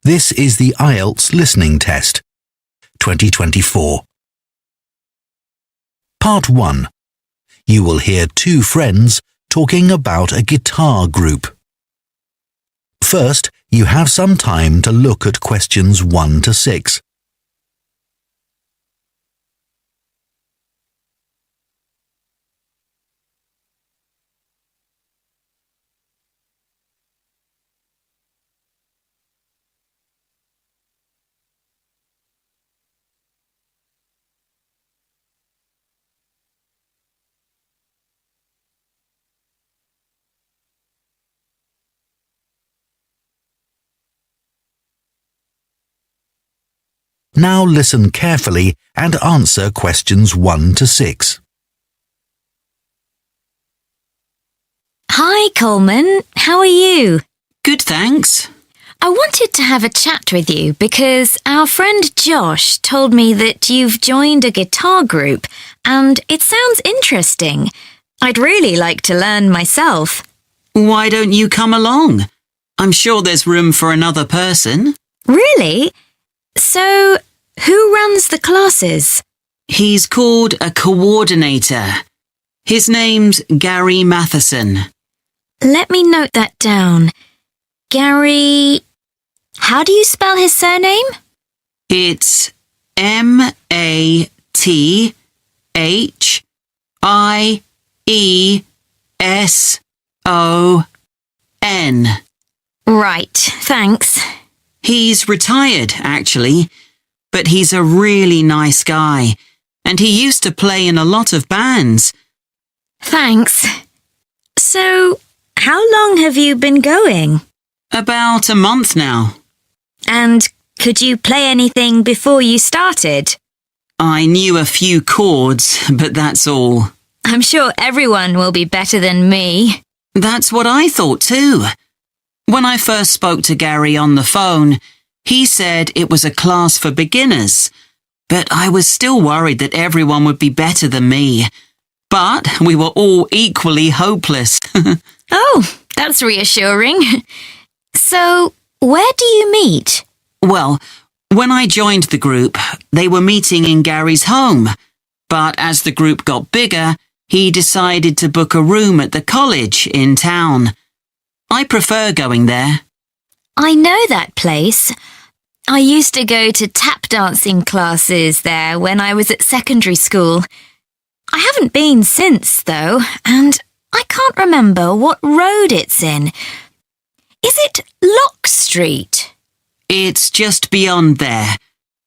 This is the Ielts listening test, 2024. Part 1. You will hear two friends talking about a guitar group. First, you have some time to look at questions 1 to 6. Now listen carefully and answer questions 1 to 6. Hi, Coleman. How are you? Good, thanks. I wanted to have a chat with you because our friend Josh told me that you've joined a guitar group and it sounds interesting. I'd really like to learn myself. Why don't you come along? I'm sure there's room for another person. Really? So, who runs the classes? He's called a coordinator. His name's Gary Matheson. Let me note that down. Gary... How do you spell his surname? It's Matheson. Right, thanks. He's retired, actually, but he's a really nice guy, and he used to play in a lot of bands. Thanks. So, how long have you been going? About a month now. And could you play anything before you started? I knew a few chords, but that's all. I'm sure everyone will be better than me. That's what I thought too. When I first spoke to Gary on the phone, he said it was a class for beginners, but I was still worried that everyone would be better than me. But we were all equally hopeless. Oh, that's reassuring. So, where do you meet? Well, when I joined the group, they were meeting in Gary's home. But as the group got bigger, he decided to book a room at the college in town. I prefer going there. I know that place. I used to go to tap dancing classes there when I was at secondary school. I haven't been since, though, and I can't remember what road it's in. Is it Lock Street? It's just beyond there,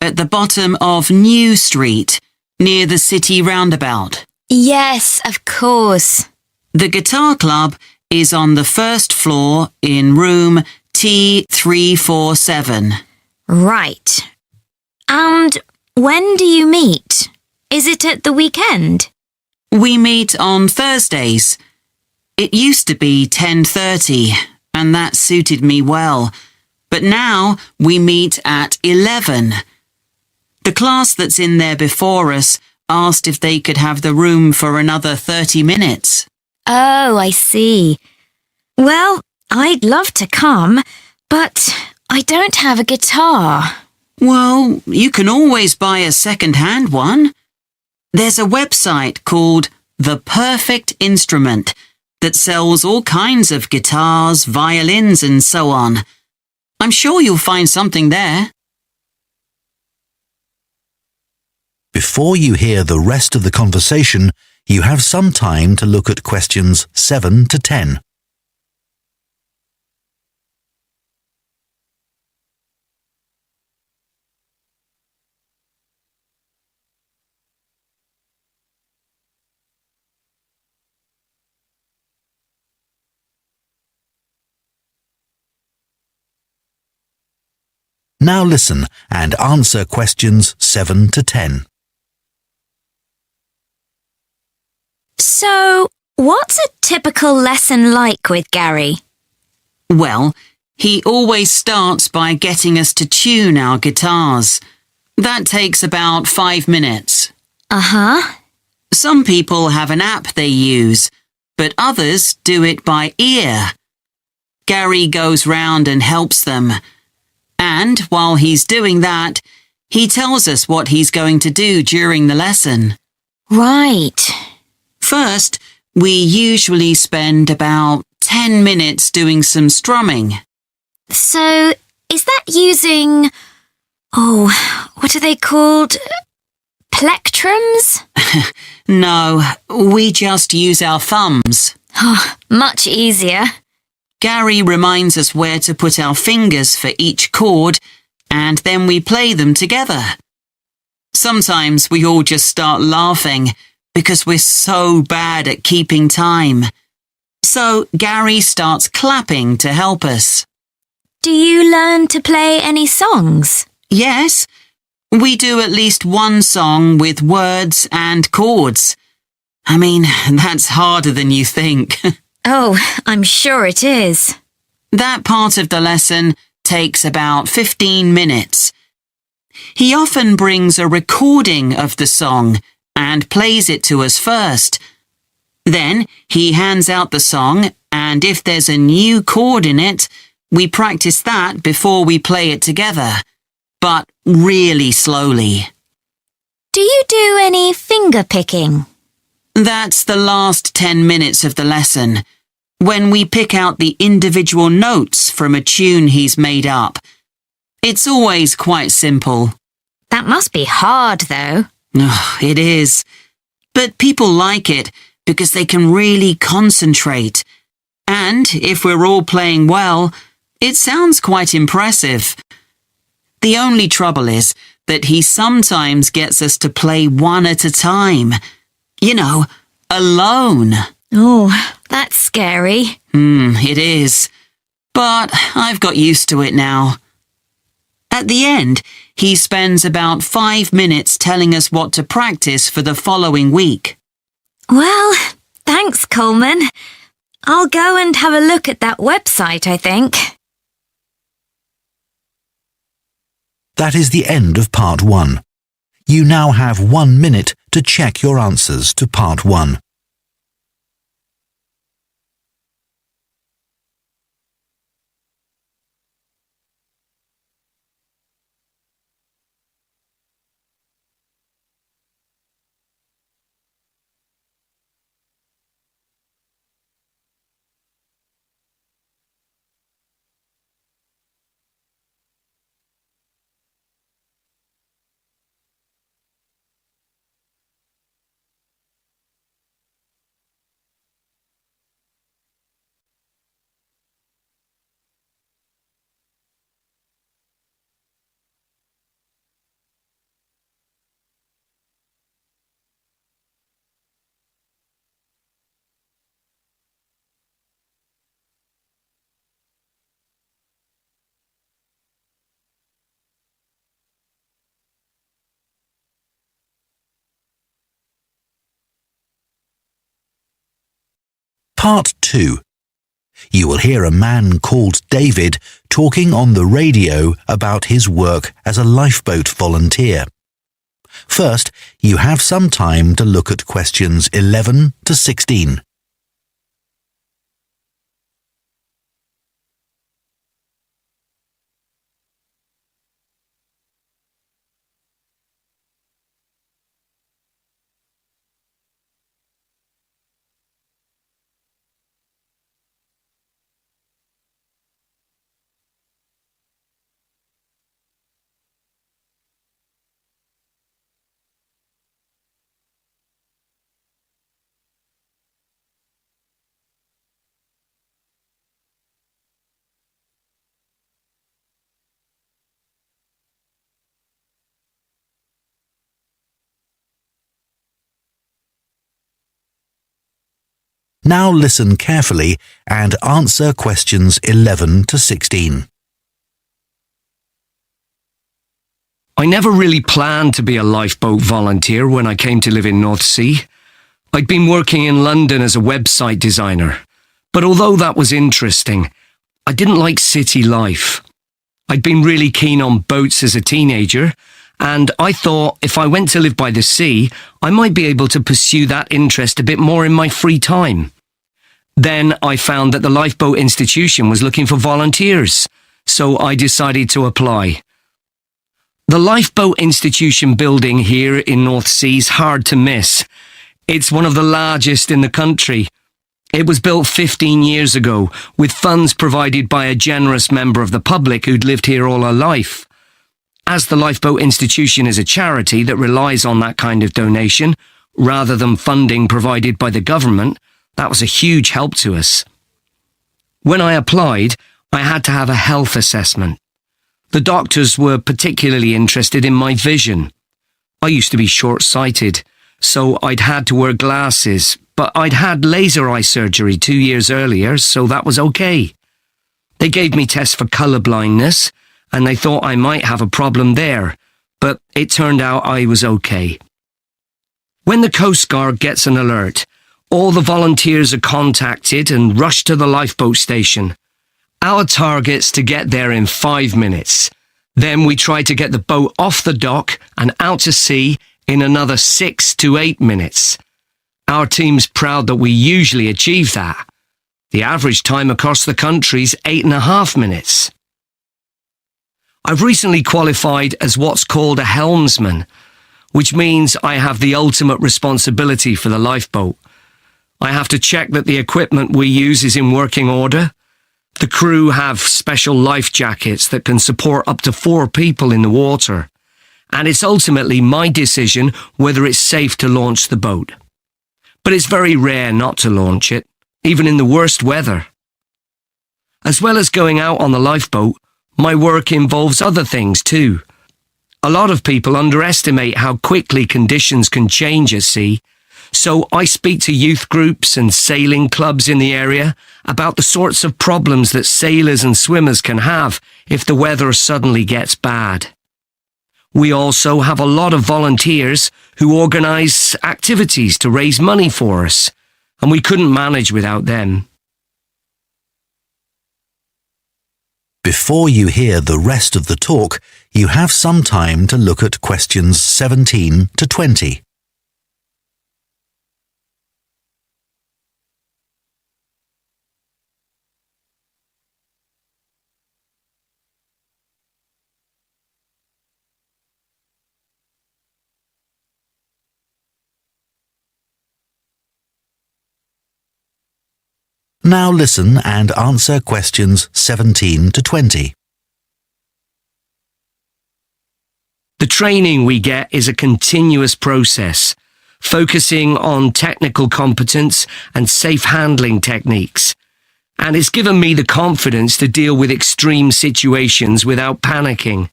at the bottom of New Street, near the city roundabout. Yes, of course. The guitar club is on the first floor in room T347. Right. And when do you meet? Is it at the weekend? We meet on Thursdays. It used to be 10:30, and that suited me well. But now we meet at 11. The class that's in there before us asked if they could have the room for another 30 minutes. Oh, I see. Well, I'd love to come, but I don't have a guitar. Well, you can always buy a second-hand one. There's a website called The Perfect Instrument that sells all kinds of guitars, violins, and so on. I'm sure you'll find something there. Before you hear the rest of the conversation, you have some time to look at questions 7 to 10. Now listen and answer questions 7 to 10. So, what's a typical lesson like with Gary? Well, he always starts by getting us to tune our guitars. That takes about 5 minutes. Uh-huh. Some people have an app they use, but others do it by ear. Gary goes round and helps them. And while he's doing that, he tells us what he's going to do during the lesson. Right. First, we usually spend about 10 minutes doing some strumming. So, is that using... what are they called? Plectrums? No, we just use our thumbs. Oh, much easier. Gary reminds us where to put our fingers for each chord, and then we play them together. Sometimes we all just start laughing because we're so bad at keeping time. So Gary starts clapping to help us. Do you learn to play any songs? Yes, we do at least one song with words and chords. I mean, that's harder than you think. Oh, I'm sure it is. That part of the lesson takes about 15 minutes. He often brings a recording of the song and plays it to us first. Then he hands out the song, and if there's a new chord in it, we practice that before we play it together, but really slowly. Do you do any finger picking? That's the last 10 minutes of the lesson, when we pick out the individual notes from a tune he's made up. It's always quite simple. That must be hard, though. Oh, it is. But people like it because they can really concentrate. And if we're all playing well, it sounds quite impressive. The only trouble is that he sometimes gets us to play one at a time. You know, alone. Oh, that's scary. It is. But I've got used to it now. At the end, he spends about 5 minutes telling us what to practice for the following week. Well, thanks, Coleman. I'll go and have a look at that website, I think. That is the end of part 1. You now have 1 minute to check your answers to part 1. Part 2. You will hear a man called David talking on the radio about his work as a lifeboat volunteer. First, you have some time to look at questions 11 to 16. Now listen carefully and answer questions 11 to 16. I never really planned to be a lifeboat volunteer when I came to live in North Sea. I'd been working in London as a website designer, but although that was interesting, I didn't like city life. I'd been really keen on boats as a teenager, and I thought if I went to live by the sea, I might be able to pursue that interest a bit more in my free time. Then I found that the Lifeboat Institution was looking for volunteers, so I decided to apply. The Lifeboat Institution building here in North Sea is hard to miss. It's one of the largest in the country. It was built 15 years ago, with funds provided by a generous member of the public who'd lived here all her life. As the Lifeboat Institution is a charity that relies on that kind of donation, rather than funding provided by the government, that was a huge help to us. When I applied, I had to have a health assessment. The doctors were particularly interested in my vision. I used to be short-sighted, so I'd had to wear glasses, but I'd had laser eye surgery 2 years earlier, so that was okay. They gave me tests for colour blindness, and they thought I might have a problem there, but it turned out I was okay. When the Coast Guard gets an alert, all the volunteers are contacted and rush to the lifeboat station. Our target's to get there in 5 minutes. Then we try to get the boat off the dock and out to sea in another 6 to 8 minutes. Our team's proud that we usually achieve that. The average time across the country's 8.5 minutes. I've recently qualified as what's called a helmsman, which means I have the ultimate responsibility for the lifeboat. I have to check that the equipment we use is in working order. The crew have special life jackets that can support up to 4 people in the water, and it's ultimately my decision whether it's safe to launch the boat. But it's very rare not to launch it, even in the worst weather. As well as going out on the lifeboat, my work involves other things too. A lot of people underestimate how quickly conditions can change at sea, so I speak to youth groups and sailing clubs in the area about the sorts of problems that sailors and swimmers can have if the weather suddenly gets bad. We also have a lot of volunteers who organise activities to raise money for us, and we couldn't manage without them. Before you hear the rest of the talk, you have some time to look at questions 17 to 20. Now listen and answer questions 17 to 20. The training we get is a continuous process, focusing on technical competence and safe handling techniques, and it's given me the confidence to deal with extreme situations without panicking.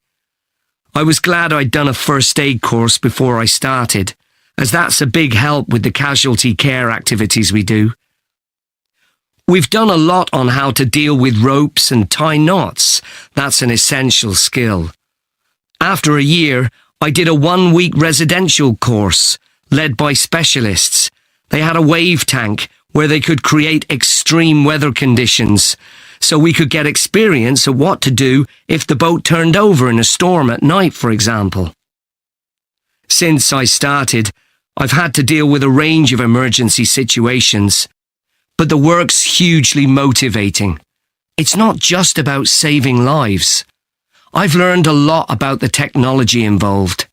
I was glad I'd done a first aid course before I started, as that's a big help with the casualty care activities we do. We've done a lot on how to deal with ropes and tie knots. That's an essential skill. After a year, I did a 1-week residential course led by specialists. They had a wave tank where they could create extreme weather conditions, so we could get experience of what to do if the boat turned over in a storm at night, for example. Since I started, I've had to deal with a range of emergency situations. But the work's hugely motivating. It's not just about saving lives. I've learned a lot about the technology involved.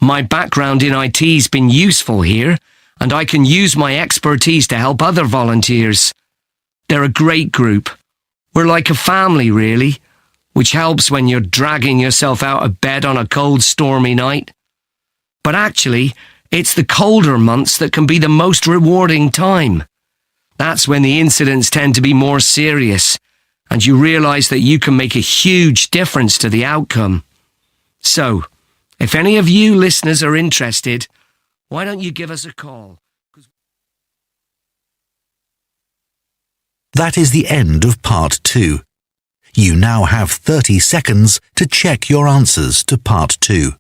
My background in IT's been useful here, and I can use my expertise to help other volunteers. They're a great group. We're like a family, really, which helps when you're dragging yourself out of bed on a cold, stormy night. But actually, it's the colder months that can be the most rewarding time. That's when the incidents tend to be more serious, and you realise that you can make a huge difference to the outcome. So, if any of you listeners are interested, why don't you give us a call? That is the end of part 2. You now have 30 seconds to check your answers to part 2.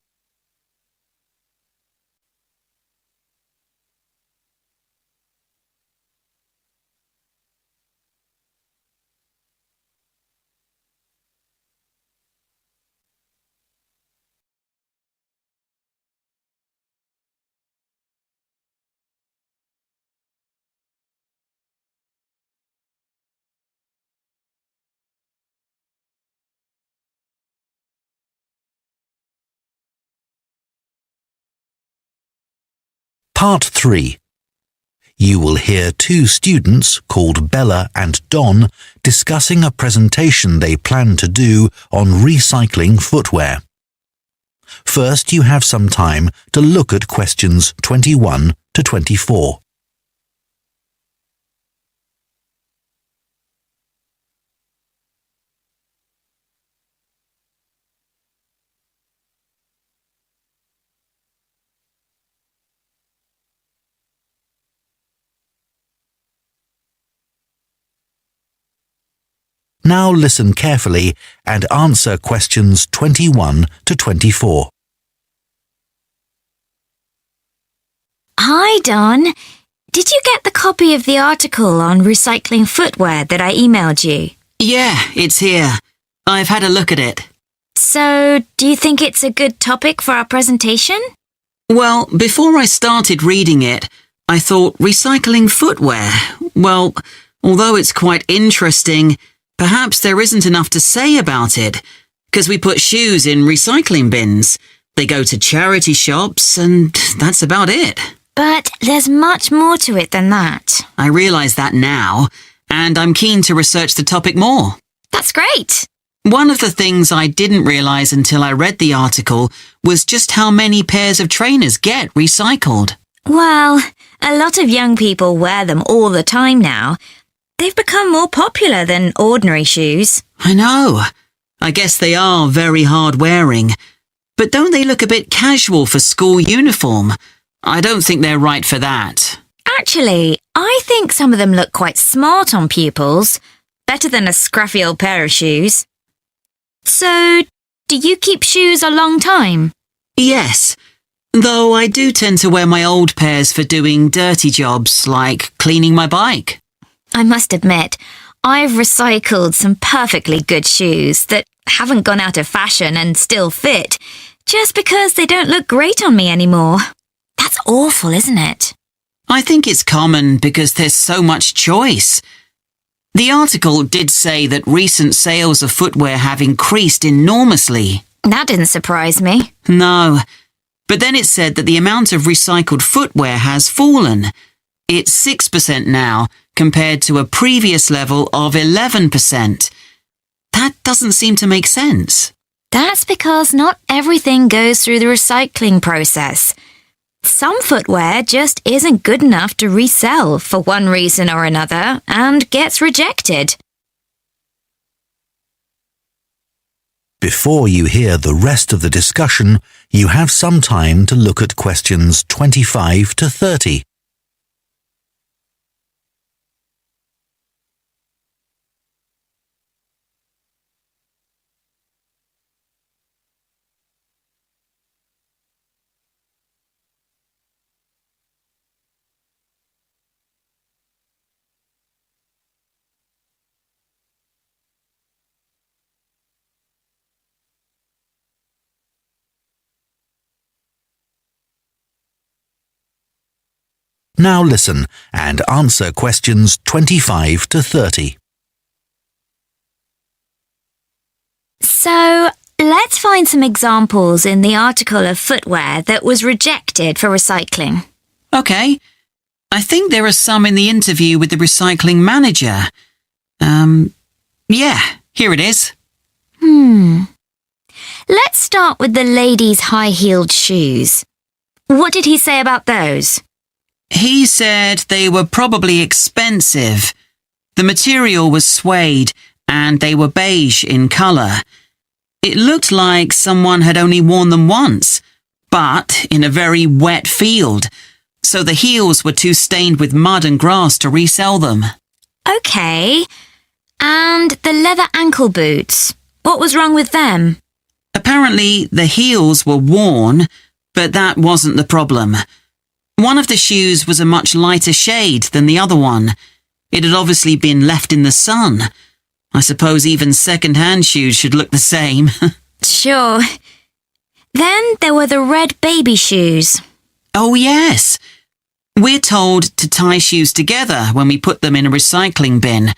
Part 3. You will hear two students called Bella and Don discussing a presentation they plan to do on recycling footwear. First, you have some time to look at questions 21 to 24. Now listen carefully and answer questions 21 to 24. Hi, Don. Did you get the copy of the article on recycling footwear that I emailed you? Yeah, it's here. I've had a look at it. So, do you think it's a good topic for our presentation? Well, before I started reading it, I thought recycling footwear. Well, although it's quite interesting, perhaps there isn't enough to say about it, because we put shoes in recycling bins. They go to charity shops, and that's about it. But there's much more to it than that. I realise that now, and I'm keen to research the topic more. That's great. One of the things I didn't realise until I read the article was just how many pairs of trainers get recycled. Well, a lot of young people wear them all the time now. They've become more popular than ordinary shoes. I know. I guess they are very hard wearing. But don't they look a bit casual for school uniform? I don't think they're right for that. Actually, I think some of them look quite smart on pupils. Better than a scruffy old pair of shoes. So, do you keep shoes a long time? Yes, though I do tend to wear my old pairs for doing dirty jobs like cleaning my bike. I must admit, I've recycled some perfectly good shoes that haven't gone out of fashion and still fit, just because they don't look great on me anymore. That's awful, isn't it? I think it's common because there's so much choice. The article did say that recent sales of footwear have increased enormously. That didn't surprise me. No, but then it said that the amount of recycled footwear has fallen. It's 6% now, compared to a previous level of 11%. That doesn't seem to make sense. That's because not everything goes through the recycling process. Some footwear just isn't good enough to resell for one reason or another and gets rejected. Before you hear the rest of the discussion, you have some time to look at questions 25 to 30. Now listen and answer questions 25 to 30. So, let's find some examples in the article of footwear that was rejected for recycling. Okay, I think there are some in the interview with the recycling manager. Yeah, here it is. Let's start with the ladies' high-heeled shoes. What did he say about those? He said they were probably expensive. The material was suede and they were beige in colour. It looked like someone had only worn them once, but in a very wet field, so the heels were too stained with mud and grass to resell them. Okay. And the leather ankle boots. What was wrong with them? Apparently, the heels were worn, but that wasn't the problem. One of the shoes was a much lighter shade than the other one. It had obviously been left in the sun. I suppose even second-hand shoes should look the same. Sure. Then there were the red baby shoes. Oh, yes. We're told to tie shoes together when we put them in a recycling bin,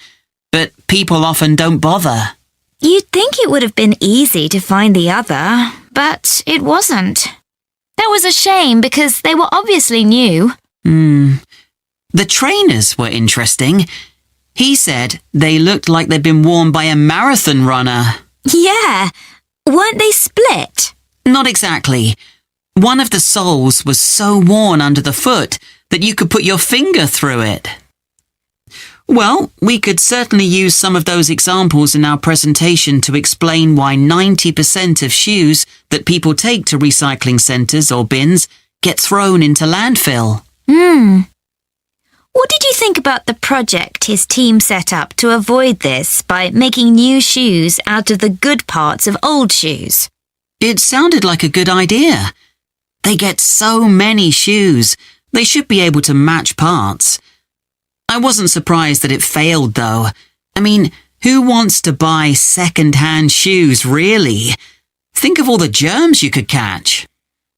but people often don't bother. You'd think it would have been easy to find the other, but it wasn't. That was a shame because they were obviously new. The trainers were interesting. He said they looked like they'd been worn by a marathon runner. Yeah. Weren't they split? Not exactly. One of the soles was so worn under the foot that you could put your finger through it. Well, we could certainly use some of those examples in our presentation to explain why 90% of shoes that people take to recycling centres or bins get thrown into landfill. What did you think about the project his team set up to avoid this by making new shoes out of the good parts of old shoes? It sounded like a good idea. They get so many shoes, they should be able to match parts. I wasn't surprised that it failed, though. I mean, who wants to buy second-hand shoes, really? Think of all the germs you could catch.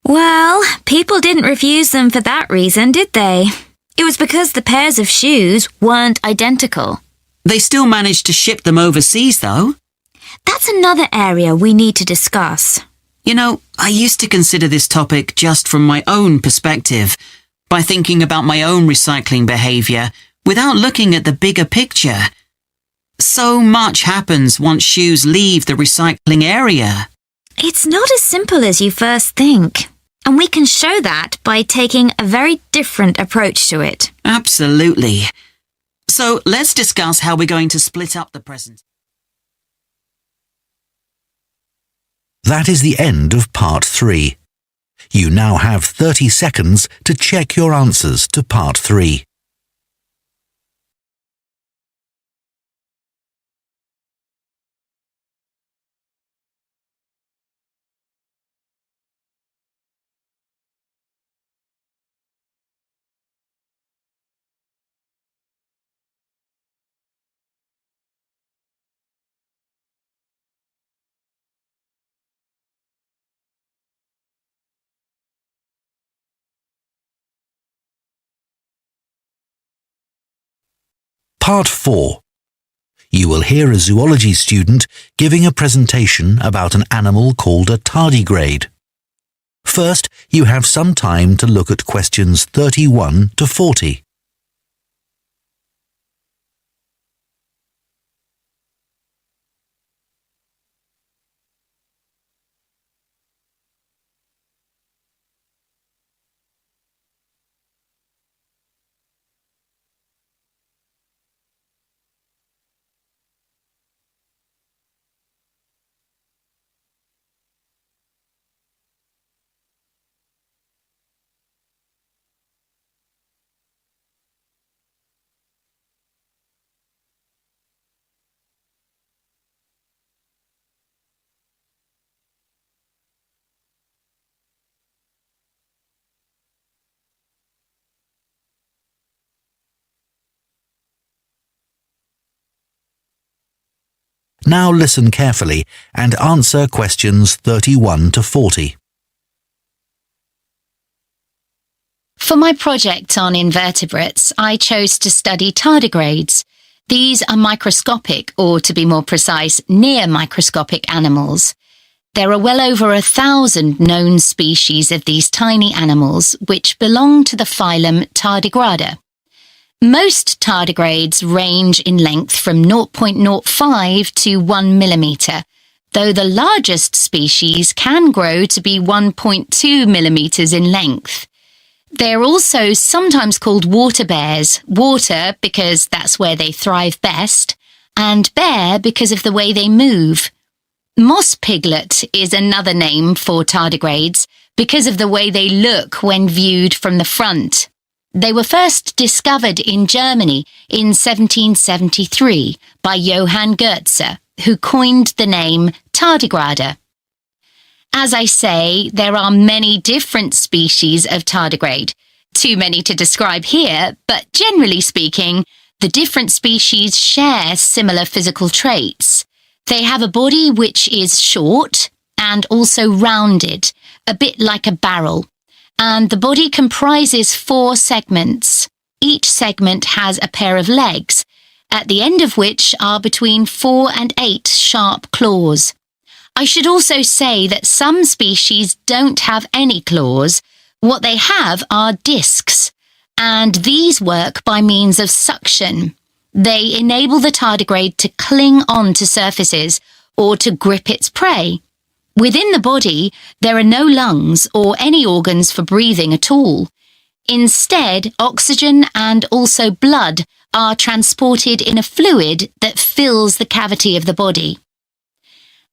Well, people didn't refuse them for that reason, did they? It was because the pairs of shoes weren't identical. They still managed to ship them overseas, though. That's another area we need to discuss. You know, I used to consider this topic just from my own perspective, by thinking about my own recycling behaviour, without looking at the bigger picture. So much happens once shoes leave the recycling area. It's not as simple as you first think, and we can show that by taking a very different approach to it. Absolutely. So let's discuss how we're going to split up the present. That is the end of part 3. You now have 30 seconds to check your answers to part 3. Part 4. You will hear a zoology student giving a presentation about an animal called a tardigrade. First, you have some time to look at questions 31 to 40. Now listen carefully and answer questions 31 to 40. For my project on invertebrates, I chose to study tardigrades. These are microscopic, or to be more precise, near microscopic animals. There are well over 1,000 known species of these tiny animals, which belong to the phylum Tardigrade. Most tardigrades range in length from 0.05 to 1 millimetre, though the largest species can grow to be 1.2 millimetres in length. They're also sometimes called water bears, water because that's where they thrive best, and bear because of the way they move. Moss piglet is another name for tardigrades because of the way they look when viewed from the front. They were first discovered in Germany in 1773 by Johann Goetze, who coined the name tardigrade. As I say, there are many different species of tardigrade. Too many to describe here, but generally speaking, the different species share similar physical traits. They have a body which is short and also rounded, a bit like a barrel. And the body comprises 4 segments. Each segment has a pair of legs, at the end of which are between 4 and 8 sharp claws. I should also say that some species don't have any claws. What they have are discs, and these work by means of suction. They enable the tardigrade to cling on to surfaces or to grip its prey. Within the body, there are no lungs or any organs for breathing at all. Instead, oxygen and also blood are transported in a fluid that fills the cavity of the body.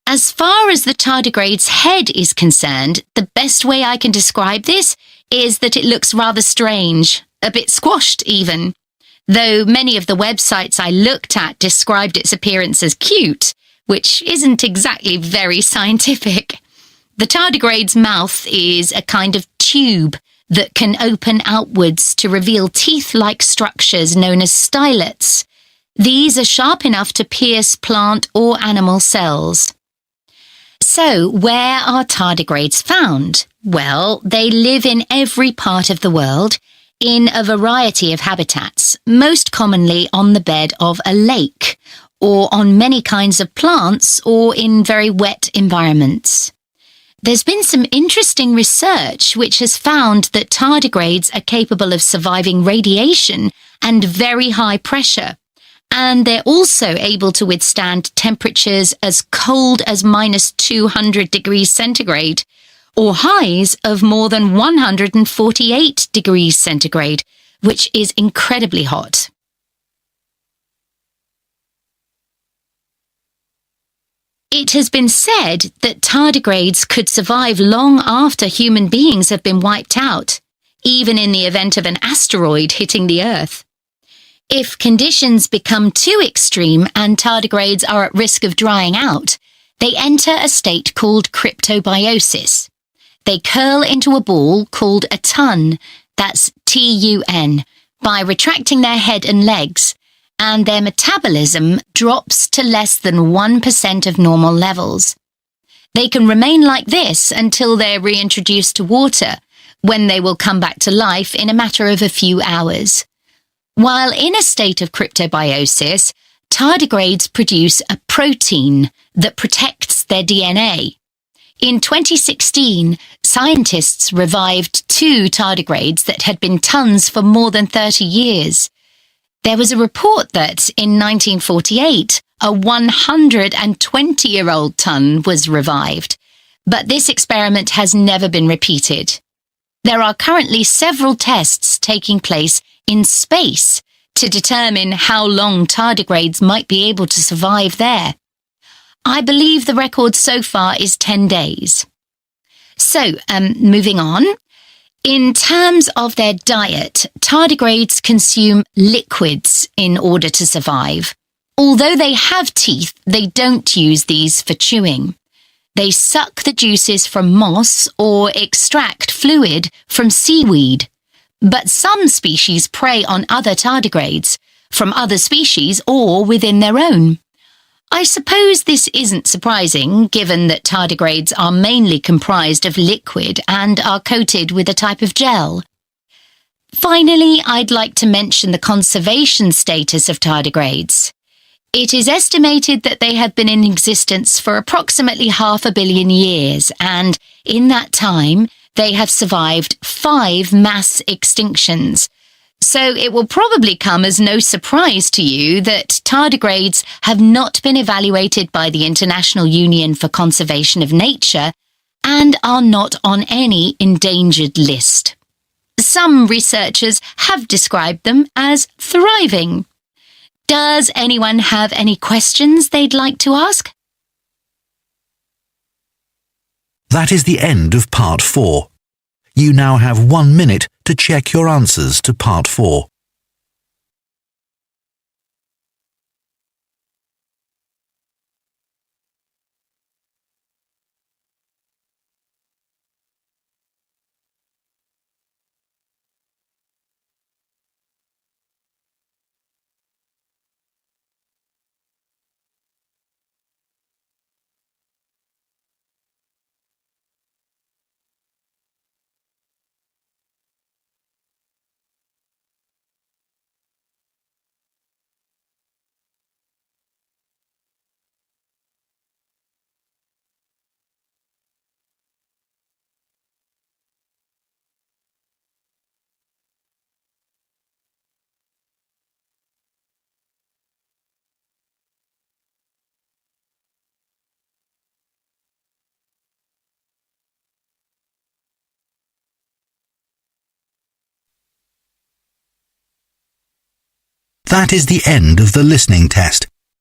As far as the tardigrade's head is concerned, the best way I can describe this is that it looks rather strange, a bit squashed even. Though many of the websites I looked at described its appearance as cute, which isn't exactly very scientific. The tardigrade's mouth is a kind of tube that can open outwards to reveal teeth-like structures known as stylets. These are sharp enough to pierce plant or animal cells. So, where are tardigrades found? Well, they live in every part of the world, in a variety of habitats, most commonly on the bed of a lake, or on many kinds of plants, or in very wet environments. There's been some interesting research which has found that tardigrades are capable of surviving radiation and very high pressure, and they're also able to withstand temperatures as cold as -200 degrees centigrade, or highs of more than 148 degrees centigrade, which is incredibly hot. It has been said that tardigrades could survive long after human beings have been wiped out, even in the event of an asteroid hitting the Earth. If conditions become too extreme and tardigrades are at risk of drying out, they enter a state called cryptobiosis. They curl into a ball called a tun, that's TUN, by retracting their head and legs, and their metabolism drops to less than 1% of normal levels. They can remain like this until they're reintroduced to water, when they will come back to life in a matter of a few hours. While in a state of cryptobiosis, tardigrades produce a protein that protects their DNA. In 2016, scientists revived 2 tardigrades that had been tuns for more than 30 years. There was a report that, in 1948, a 120-year-old tun was revived, but this experiment has never been repeated. There are currently several tests taking place in space to determine how long tardigrades might be able to survive there. I believe the record so far is 10 days. So, moving on. In terms of their diet, tardigrades consume liquids in order to survive. Although they have teeth, they don't use these for chewing. They suck the juices from moss or extract fluid from seaweed. But some species prey on other tardigrades, from other species or within their own. I suppose this isn't surprising, given that tardigrades are mainly comprised of liquid and are coated with a type of gel. Finally, I'd like to mention the conservation status of tardigrades. It is estimated that they have been in existence for approximately 500 million years, and in that time, they have survived 5 mass extinctions. So it will probably come as no surprise to you that tardigrades have not been evaluated by the International Union for Conservation of Nature and are not on any endangered list. Some researchers have described them as thriving. Does anyone have any questions they'd like to ask? That is the end of part 4. You now have 1 minute to check your answers to part 4. That is the end of the listening test.